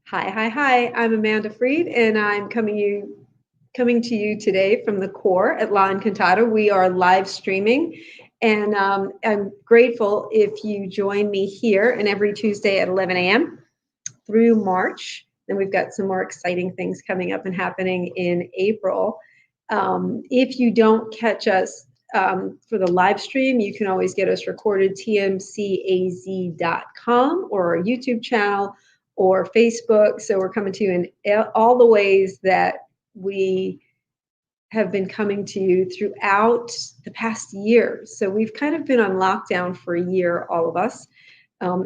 Hi, hi, hi. I'm Amanda Freed, and I'm coming to you today from the core at La Encantada. We are live streaming, and I'm grateful if you join me here and every Tuesday at 11 a.m. through March. Then we've got some more exciting things coming up and happening in April. If you don't catch us for the live stream, you can always get us recorded tmcaz.com or our YouTube channel or Facebook. So we're coming to you in all the ways that we have been coming to you throughout the past year. So we've kind of been on lockdown for a year, all of us.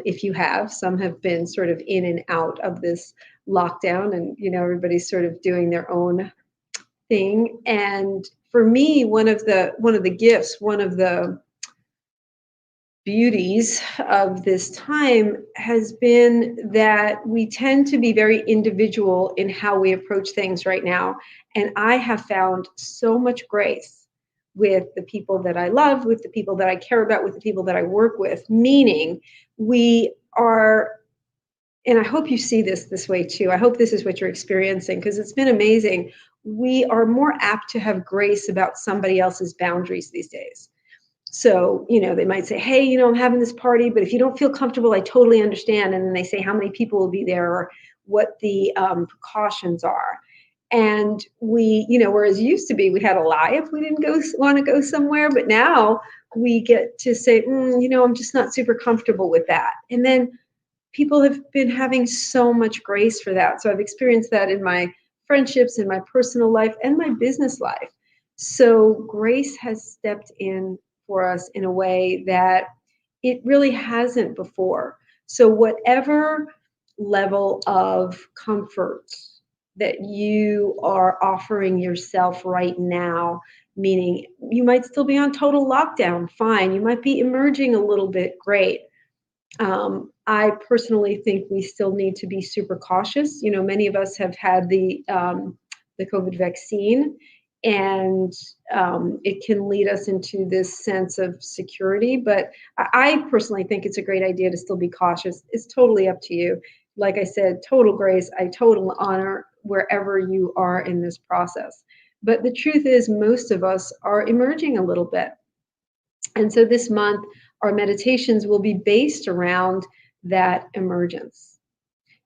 If you have, some have been sort of in and out of this lockdown, and everybody's sort of doing their own thing. And for me, one of the gifts, one of the beauties of this time has been that we tend to be very individual in how we approach things right now. And I have found so much grace with the people that I love, with the people that I care about, with the people that I work with, meaning we are, and I hope you see this way too. I hope this is what you're experiencing because it's been amazing. We are more apt to have grace about somebody else's boundaries these days. So, they might say, hey, I'm having this party, but if you don't feel comfortable, I totally understand. And then they say how many people will be there or what the precautions are. And whereas used to be, we had to lie if we didn't want to go somewhere. But now we get to say, I'm just not super comfortable with that. And then people have been having so much grace for that. So I've experienced that in my friendships, in my personal life, and my business life. So grace has stepped in for us in a way that it really hasn't before. So whatever level of comfort that you are offering yourself right now, meaning you might still be on total lockdown, fine. You might be emerging a little bit, great. I personally think we still need to be super cautious. Many of us have had the COVID vaccine, and it can lead us into this sense of security. But I personally think it's a great idea to still be cautious. It's totally up to you. Like I said, total grace. I total honor wherever you are in this process. But the truth is, most of us are emerging a little bit. And so this month, our meditations will be based around that emergence.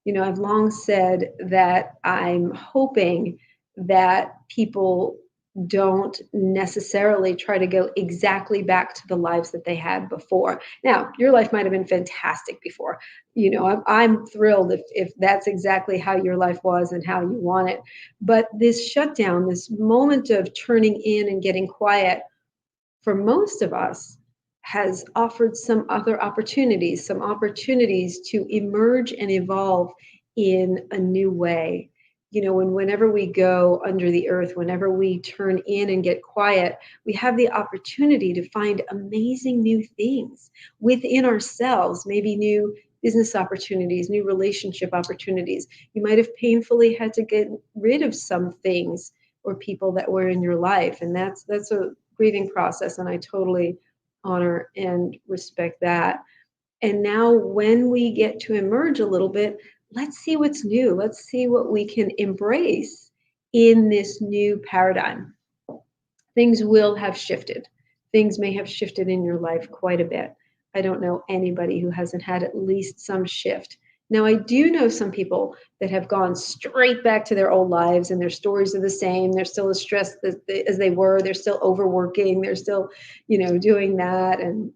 I've long said that I'm hoping that people don't necessarily try to go exactly back to the lives that they had before. Now, your life might have been fantastic before. I'm thrilled if that's exactly how your life was and how you want it. But this shutdown, this moment of turning in and getting quiet, for most of us, has offered some opportunities to emerge and evolve in a new way. Whenever we go under the earth, whenever we turn in and get quiet, we have the opportunity to find amazing new things within ourselves, maybe new business opportunities, new relationship opportunities. You might have painfully had to get rid of some things or people that were in your life, and that's a grieving process, and I totally honor and respect that. And now when we get to emerge a little bit, let's see what's new. Let's see what we can embrace in this new paradigm. Things will have shifted. Things may have shifted in your life quite a bit. I don't know anybody who hasn't had at least some shift. Now, I do know some people that have gone straight back to their old lives, and their stories are the same. They're still as stressed as they were. They're still overworking. They're still, doing that. And,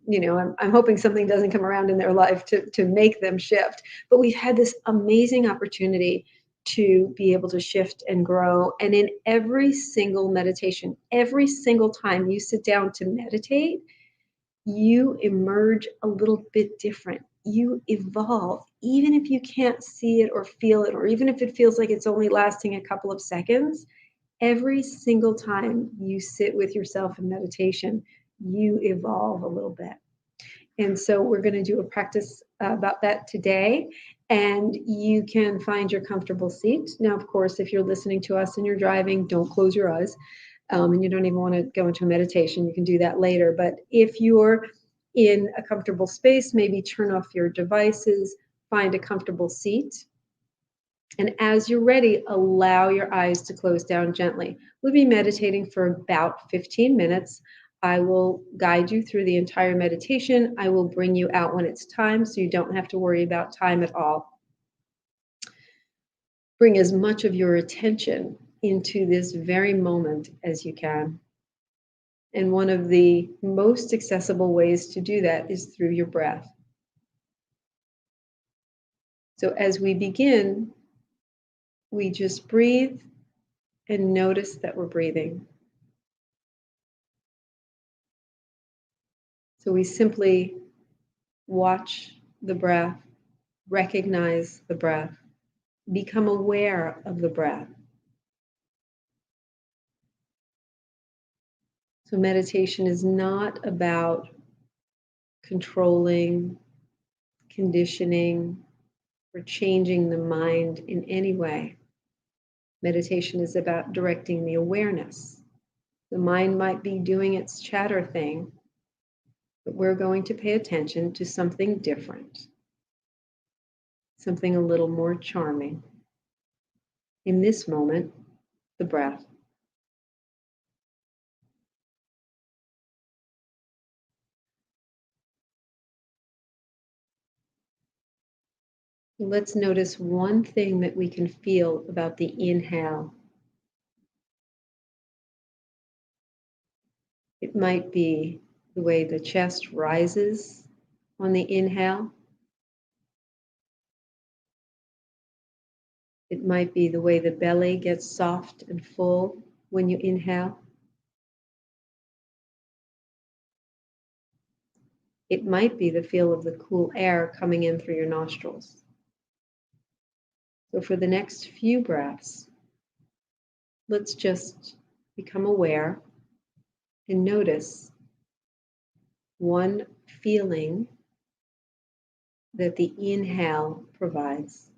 I'm hoping something doesn't come around in their life to make them shift. But we've had this amazing opportunity to be able to shift and grow. And in every single meditation, every single time you sit down to meditate, you emerge a little bit different. You evolve, even if you can't see it or feel it, or even if it feels like it's only lasting a couple of seconds. Every single time you sit with yourself in meditation, you evolve a little bit. And so we're going to do a practice about that today. And you can find your comfortable seat. Now, of course, if you're listening to us and you're driving, don't close your eyes. And you don't even want to go into meditation. You can do that later. But if you're in a comfortable space, maybe turn off your devices, find a comfortable seat. And as you're ready, allow your eyes to close down gently. We'll be meditating for about 15 minutes. I will guide you through the entire meditation. I will bring you out when it's time, so you don't have to worry about time at all. Bring as much of your attention into this very moment as you can. And one of the most accessible ways to do that is through your breath. So as we begin, we just breathe and notice that we're breathing. So we simply watch the breath, recognize the breath, become aware of the breath. So meditation is not about controlling, conditioning, or changing the mind in any way. Meditation is about directing the awareness. The mind might be doing its chatter thing, but we're going to pay attention to something different, something a little more charming. In this moment, the breath. Let's notice one thing that we can feel about the inhale. It might be the way the chest rises on the inhale. It might be the way the belly gets soft and full when you inhale. It might be the feel of the cool air coming in through your nostrils. So for the next few breaths, let's just become aware and notice one feeling that the inhale provides.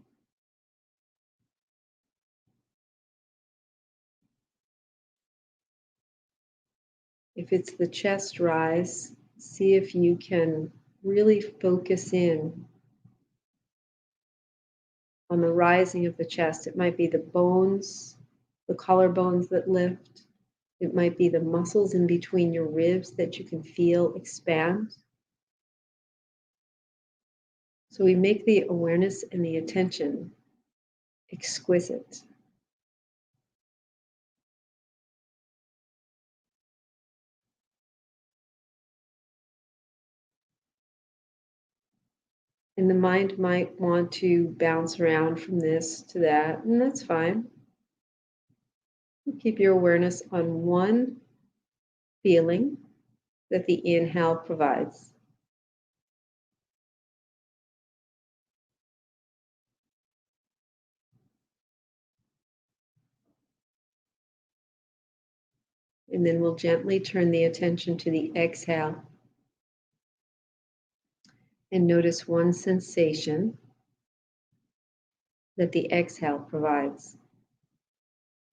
If it's the chest rise, see if you can really focus in on the rising of the chest. It might be the bones, the collarbones that lift. It might be the muscles in between your ribs that you can feel expand. So we make the awareness and the attention exquisite. And the mind might want to bounce around from this to that, and that's fine. Keep your awareness on one feeling that the inhale provides. And then we'll gently turn the attention to the exhale and notice one sensation that the exhale provides.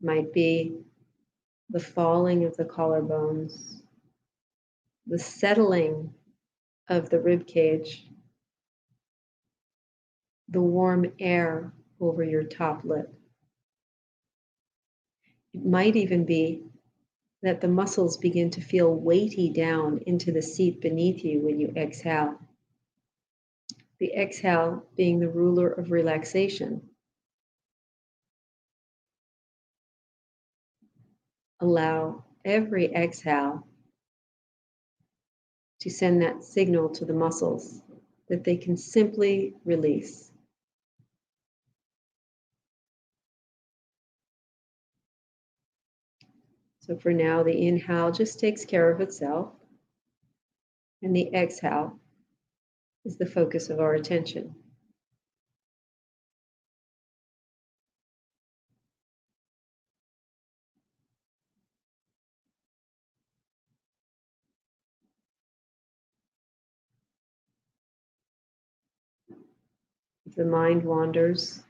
Might be the falling of the collarbones, the settling of the rib cage, the warm air over your top lip. It might even be that the muscles begin to feel weighty down into the seat beneath you when you exhale. The exhale being the ruler of relaxation. Allow every exhale to send that signal to the muscles that they can simply release. So for now, the inhale just takes care of itself, and the exhale is the focus of our attention. If the mind wanders,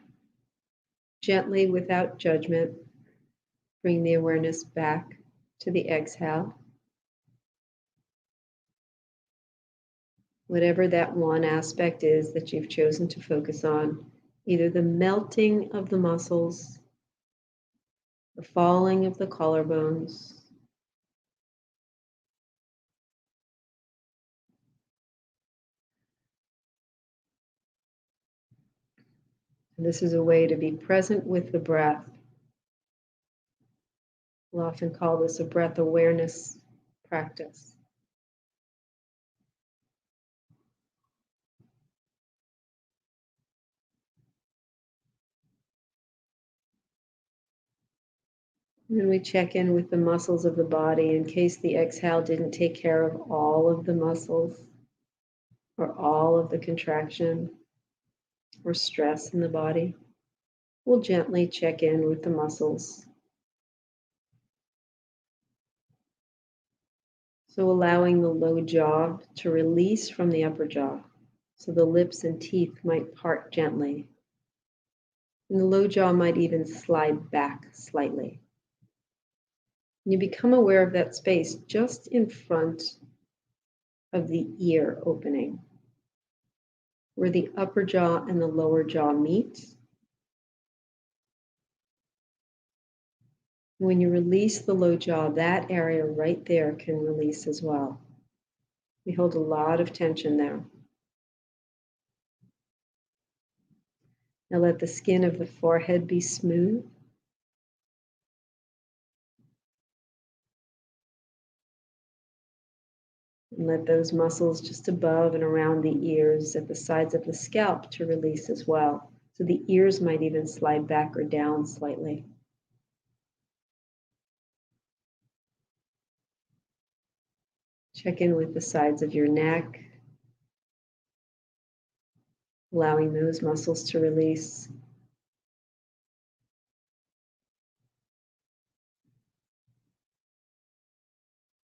gently, without judgment, bring the awareness back to the exhale. Whatever that one aspect is that you've chosen to focus on, either the melting of the muscles, the falling of the collarbones, and this is a way to be present with the breath. We'll often call this a breath awareness practice. And then we check in with the muscles of the body in case the exhale didn't take care of all of the muscles or all of the contraction or stress in the body. We'll gently check in with the muscles. So allowing the low jaw to release from the upper jaw. So the lips and teeth might part gently. And the low jaw might even slide back slightly. And you become aware of that space just in front of the ear opening, where the upper jaw and the lower jaw meet. When you release the low jaw, that area right there can release as well. We hold a lot of tension there. Now let the skin of the forehead be smooth. And let those muscles just above and around the ears at the sides of the scalp to release as well. So the ears might even slide back or down slightly. Check in with the sides of your neck, allowing those muscles to release.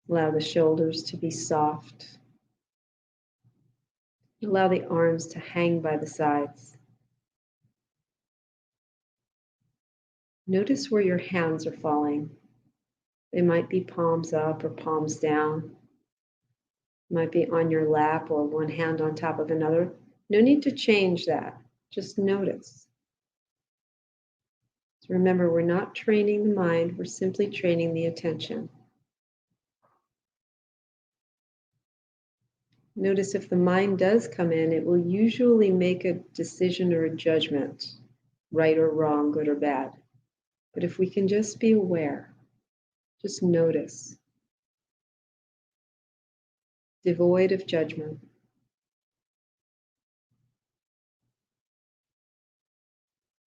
Allow the shoulders to be soft. Allow the arms to hang by the sides. Notice where your hands are falling. They might be palms up or palms down. Might be on your lap or one hand on top of another. No need to change that. Just notice. So remember, we're not training the mind, we're simply training the attention. Notice if the mind does come in, it will usually make a decision or a judgment, right or wrong, good or bad. But if we can just be aware, just notice, devoid of judgment.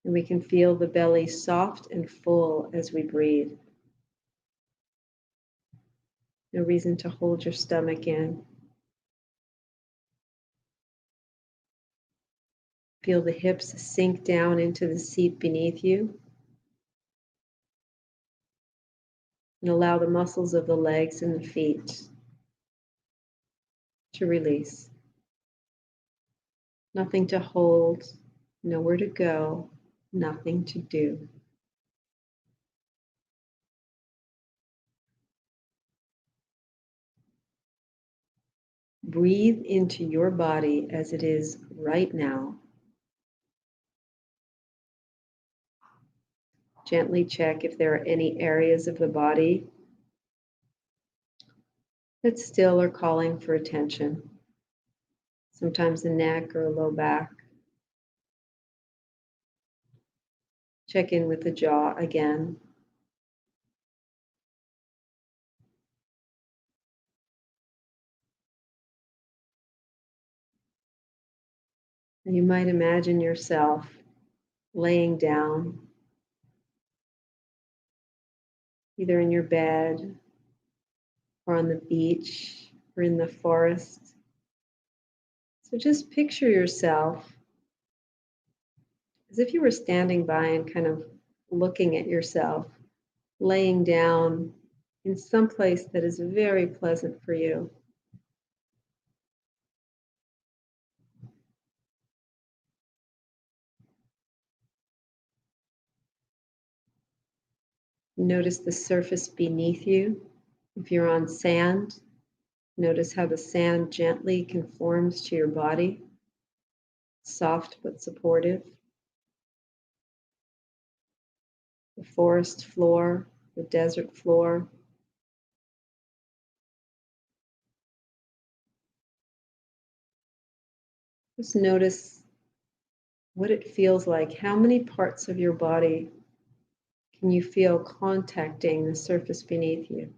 And we can feel the belly soft and full as we breathe. No reason to hold your stomach in. Feel the hips sink down into the seat beneath you. And allow the muscles of the legs and the feet to release. Nothing to hold, nowhere to go, nothing to do. Breathe into your body as it is right now. Gently check if there are any areas of the body that still are calling for attention. Sometimes the neck or low back. Check in with the jaw again. And you might imagine yourself laying down, either in your bed or on the beach or in the forest. So just picture yourself as if you were standing by and kind of looking at yourself, laying down in some place that is very pleasant for you. Notice the surface beneath you. If you're on sand, notice how the sand gently conforms to your body, soft but supportive. the forest floor, the desert floor. Just notice what it feels like. How many parts of your body can you feel contacting the surface beneath you?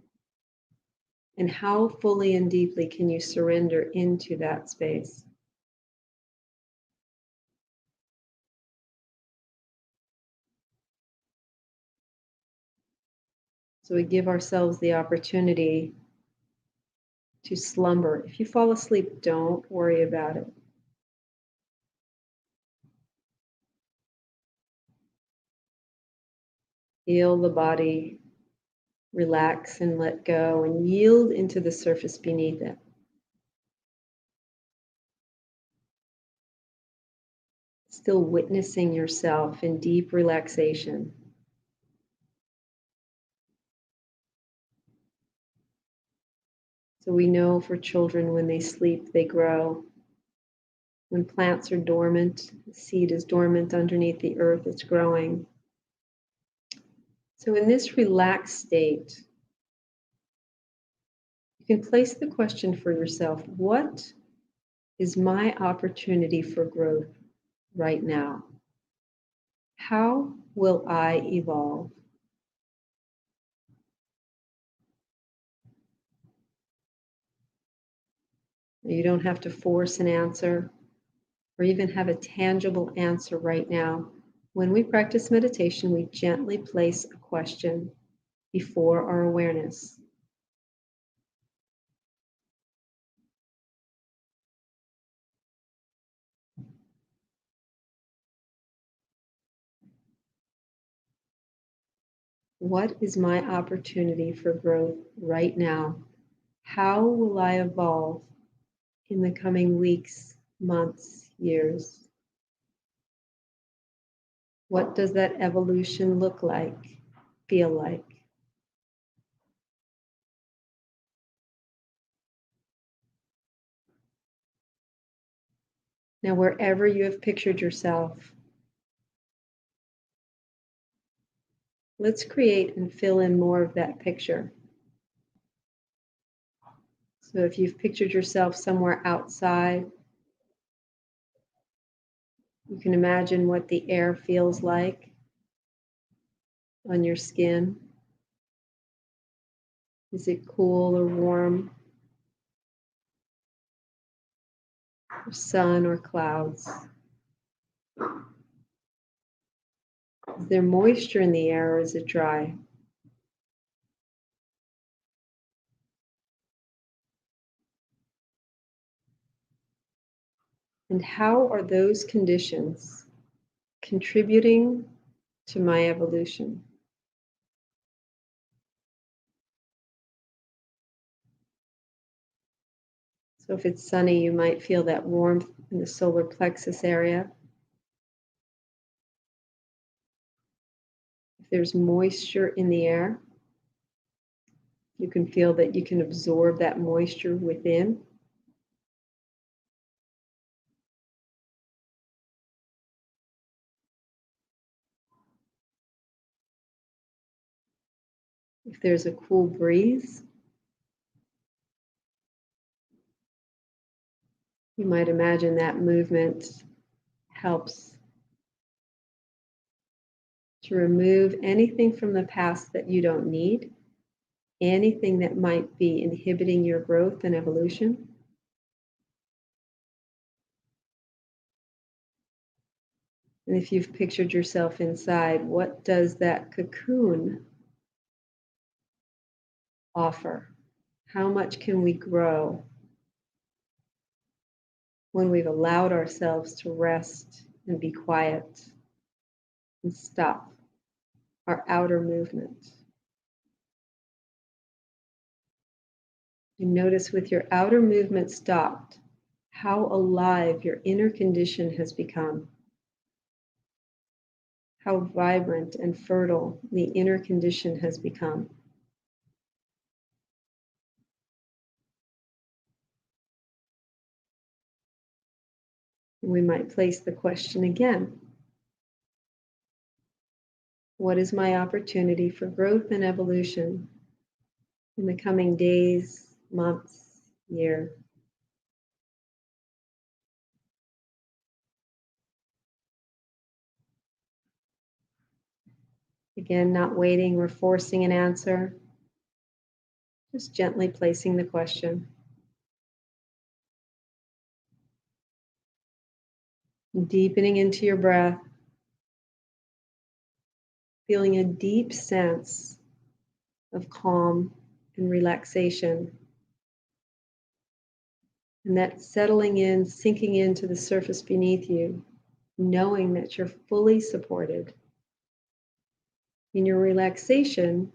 And how fully and deeply can you surrender into that space? So we give ourselves the opportunity to slumber. If you fall asleep, don't worry about it. Feel the body relax and let go and yield into the surface beneath it. Still witnessing yourself in deep relaxation. So we know for children, when they sleep, they grow. When plants are dormant, the seed is dormant underneath the earth, it's growing. So in this relaxed state, you can place the question for yourself, what is my opportunity for growth right now? How will I evolve? You don't have to force an answer or even have a tangible answer right now. When we practice meditation, we gently place a question before our awareness. What is my opportunity for growth right now? How will I evolve in the coming weeks, months, years? What does that evolution look like, feel like? Now, wherever you have pictured yourself, let's create and fill in more of that picture. So if you've pictured yourself somewhere outside, you can imagine what the air feels like on your skin. Is it cool or warm? Or sun or clouds? Is there moisture in the air or is it dry? And how are those conditions contributing to my evolution? So if it's sunny, you might feel that warmth in the solar plexus area. If there's moisture in the air, you can feel that you can absorb that moisture within. If there's a cool breeze, you might imagine that movement helps to remove anything from the past that you don't need, anything that might be inhibiting your growth and evolution. And if you've pictured yourself inside, what does that cocoon offer? How much can we grow when we've allowed ourselves to rest and be quiet and stop our outer movement? And notice with your outer movement stopped, how alive your inner condition has become. How vibrant and fertile the inner condition has become. We might place the question again. What is my opportunity for growth and evolution in the coming days, months, year? Again, not waiting or forcing an answer, just gently placing the question. Deepening into your breath, feeling a deep sense of calm and relaxation. And that settling in, sinking into the surface beneath you, knowing that you're fully supported in your relaxation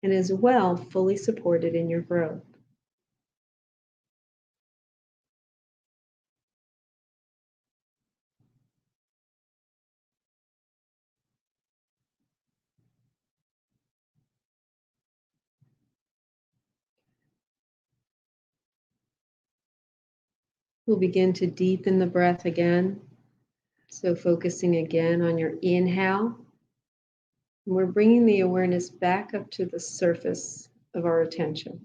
and as well fully supported in your growth. We'll begin to deepen the breath again. So focusing again on your inhale. And we're bringing the awareness back up to the surface of our attention.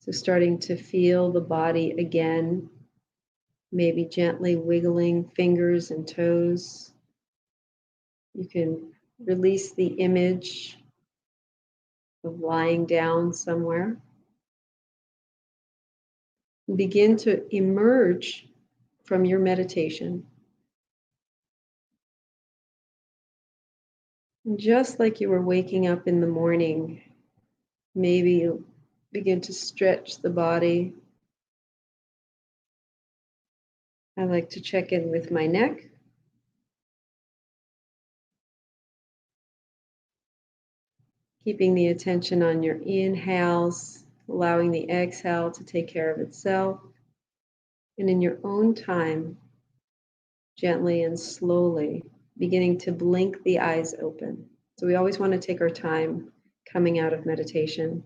So starting to feel the body again, maybe gently wiggling fingers and toes. You can release the image of lying down somewhere. And begin to emerge from your meditation. And just like you were waking up in the morning, maybe you begin to stretch the body. I like to check in with my neck. Keeping the attention on your inhales, allowing the exhale to take care of itself. And in your own time, gently and slowly, beginning to blink the eyes open. So we always want to take our time coming out of meditation.